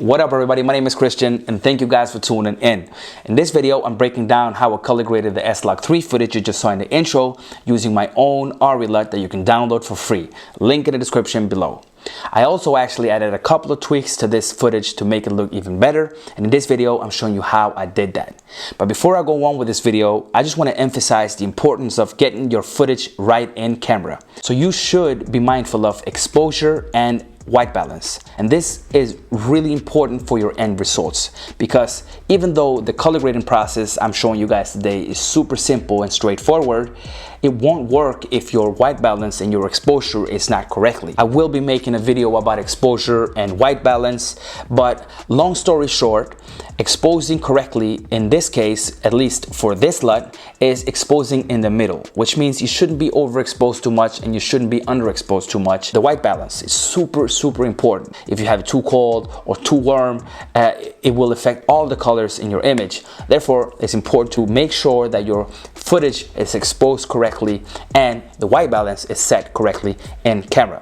What up everybody, my name is Christian and thank you guys for tuning in. In this video, I'm breaking down how I color graded the S-Log3 footage you just saw in the intro using my own Arri LUT that you can download for free. Link in the description below. I also actually added a couple of tweaks to this footage to make it look even better, and in this video I'm showing you how I did that. But before I go on with this video, I just want to emphasize the importance of getting your footage right in camera. So you should be mindful of exposure and white balance, and this is really important for your end results, because even though the color grading process I'm showing you guys today is super simple and straightforward, it won't work if your white balance and your exposure is not correctly. I will be making a video about exposure and white balance, but long story short, exposing correctly in this case, at least for this LUT, is exposing in the middle, which means you shouldn't be overexposed too much and you shouldn't be underexposed too much. The white balance is super important. If you have it too cold or too warm, it will affect all the colors in your image. Therefore, it's important to make sure that your footage is exposed correctly and the white balance is set correctly in camera.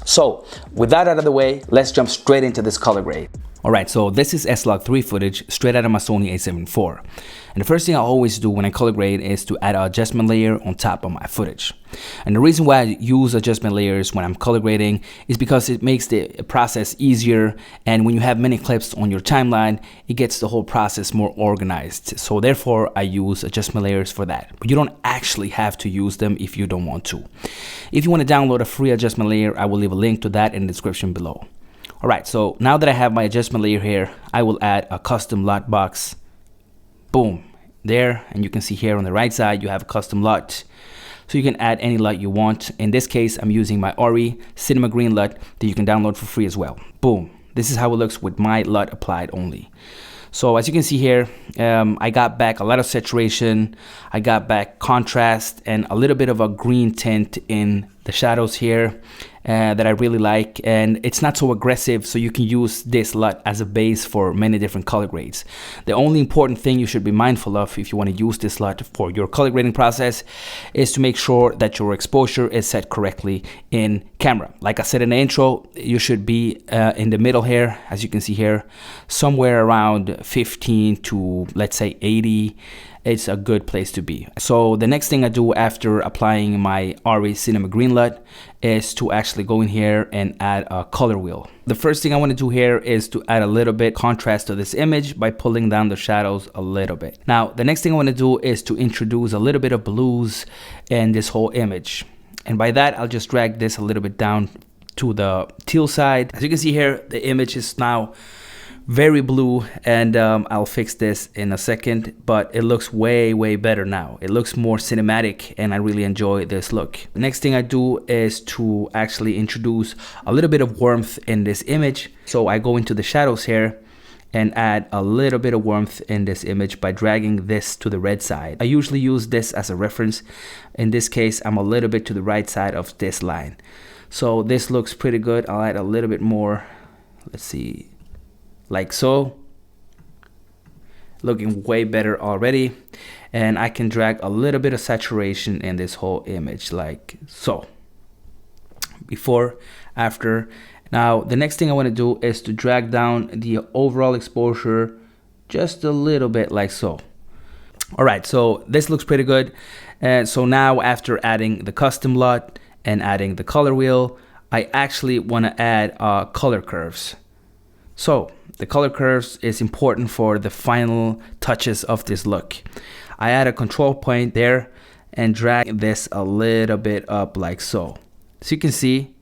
So with that out of the way, let's jump straight into this color grade. Alright, so this is S-Log3 footage straight out of my Sony A7IV. And the first thing I always do when I color grade is to add an adjustment layer on top of my footage. And the reason why I use adjustment layers when I'm color grading is because it makes the process easier, and when you have many clips on your timeline, it gets the whole process more organized. So therefore I use adjustment layers for that. But you don't actually have to use them if you don't want to. If you want to download a free adjustment layer, I will leave a link to that in the description below. Alright, so now that I have my adjustment layer here, I will add a custom LUT box. Boom, there, and you can see here on the right side you have a custom LUT. So you can add any LUT you want. In this case, I'm using my Arri Cinema Green LUT that you can download for free as well. Boom, this is how it looks with my LUT applied only. So as you can see here, I got back a lot of saturation, I got back contrast and a little bit of a green tint in the shadows here that I really like, and it's not so aggressive, so you can use this LUT as a base for many different color grades. The only important thing you should be mindful of if you want to use this LUT for your color grading process is to make sure that your exposure is set correctly in camera. Like I said in the intro, you should be in the middle here, as you can see here, somewhere around 15 to let's say 80. It's a good place to be. So the next thing I do after applying my Arri Cinema Green LUT is to actually go in here and add a color wheel. The first thing I want to do here is to add a little bit contrast to this image by pulling down the shadows a little bit. Now the next thing I want to do is to introduce a little bit of blues in this whole image, and by that I'll just drag this a little bit down to the teal side. As you can see here, the image is now very blue, and I'll fix this in a second, but it looks way better now. It looks more cinematic and I really enjoy this look. The next thing I do is to actually introduce a little bit of warmth in this image. So I go into the shadows here and add a little bit of warmth in this image by dragging this to the red side. I usually use this as a reference. In this case, I'm a little bit to the right side of this line. So this looks pretty good. I'll add a little bit more. Let's see. Like so, looking way better already, and I can drag a little bit of saturation in this whole image like so. Before, after. Now the next thing I want to do is to drag down the overall exposure just a little bit like so. Alright, so this looks pretty good. And so now after adding the custom LUT and adding the color wheel, I actually want to add color curves. So the color curves is important for the final touches of this look. I add a control point there and drag this a little bit up like so. So you can see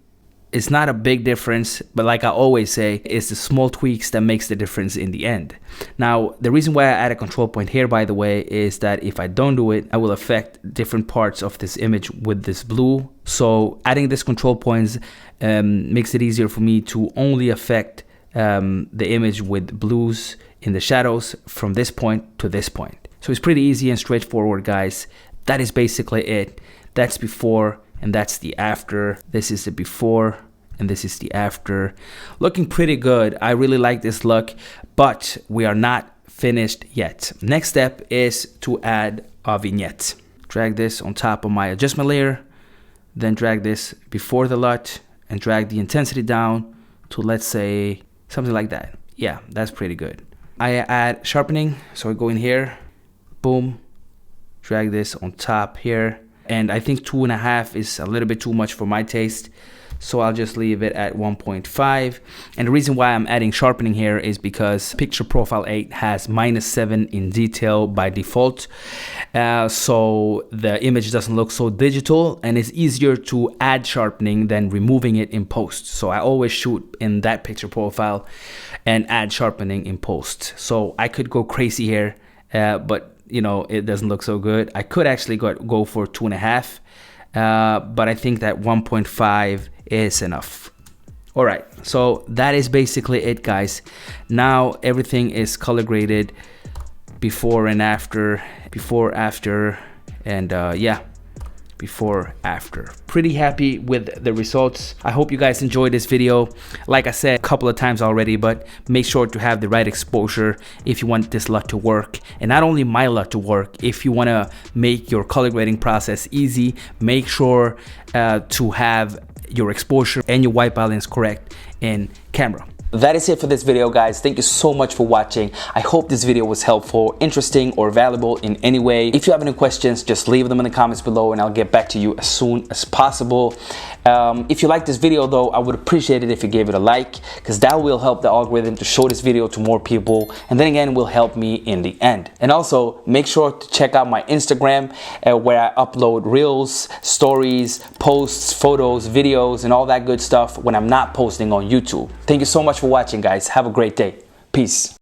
it's not a big difference, but like I always say, it's the small tweaks that makes the difference in the end. Now, the reason why I add a control point here, by the way, is that if I don't do it, I will affect different parts of this image with this blue. So adding this control points makes it easier for me to only affect the image with blues in the shadows from this point to this point. So it's pretty easy and straightforward, guys. That is basically it. That's before and that's the after. This is the before and this is the after. Looking pretty good. I really like this look, but we are not finished yet. Next step is to add a vignette. Drag this on top of my adjustment layer, then drag this before the LUT and drag the intensity down to, let's say, something like that. yeah, that's pretty good. I add sharpening, so I go in here, boom, drag this on top here, and I think 2.5 is a little bit too much for my taste, so I'll just leave it at 1.5. And the reason why I'm adding sharpening here is because Picture Profile 8 has -7 in detail by default, so the image doesn't look so digital, and it's easier to add sharpening than removing it in post. So I always shoot in that picture profile and add sharpening in post. So I could go crazy here, but you know, it doesn't look so good. I could actually go for 2.5, but I think that 1.5 is enough. All right, so that is basically it, guys. Now everything is color graded, before and after, and yeah, before, after. Pretty happy with the results. I hope you guys enjoyed this video. Like I said a couple of times already, but make sure to have the right exposure if you want this LUT to work. And not only my LUT to work, if you want to make your color grading process easy, make sure to have your exposure and your white balance correct in camera. That is it for this video, guys. Thank you so much for watching. I hope this video was helpful, interesting, or valuable in any way. If you have any questions, just leave them in the comments below and I'll get back to you as soon as possible. If you like this video though, I would appreciate it if you gave it a like, because that will help the algorithm to show this video to more people, and then again will help me in the end. And also make sure to check out my Instagram, where I upload reels, stories, posts, photos, videos, and all that good stuff when I'm not posting on YouTube. Thank you so much for watching, guys. Have a great day. Peace.